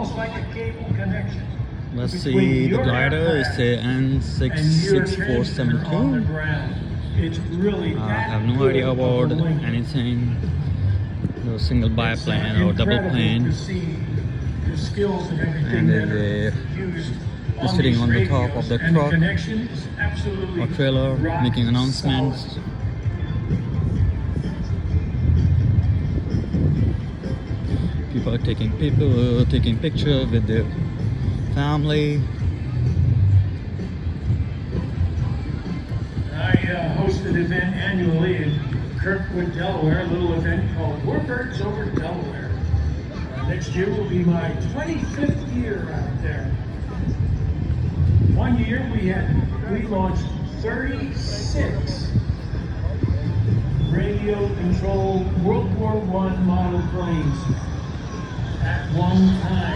almost like a cable connection. Let's see the glider. It's a N66417. It's really I have no idea about anything. No single biplane or double plane. And they're sitting on the top of the truck or trailer making announcements. People are taking pictures with their family. I host an event annually in Kirkwood, Delaware, a little event called Warbirds over Delaware. Next year will be my 25th year out there. One year we launched 36 radio-controlled World War I model planes at one time.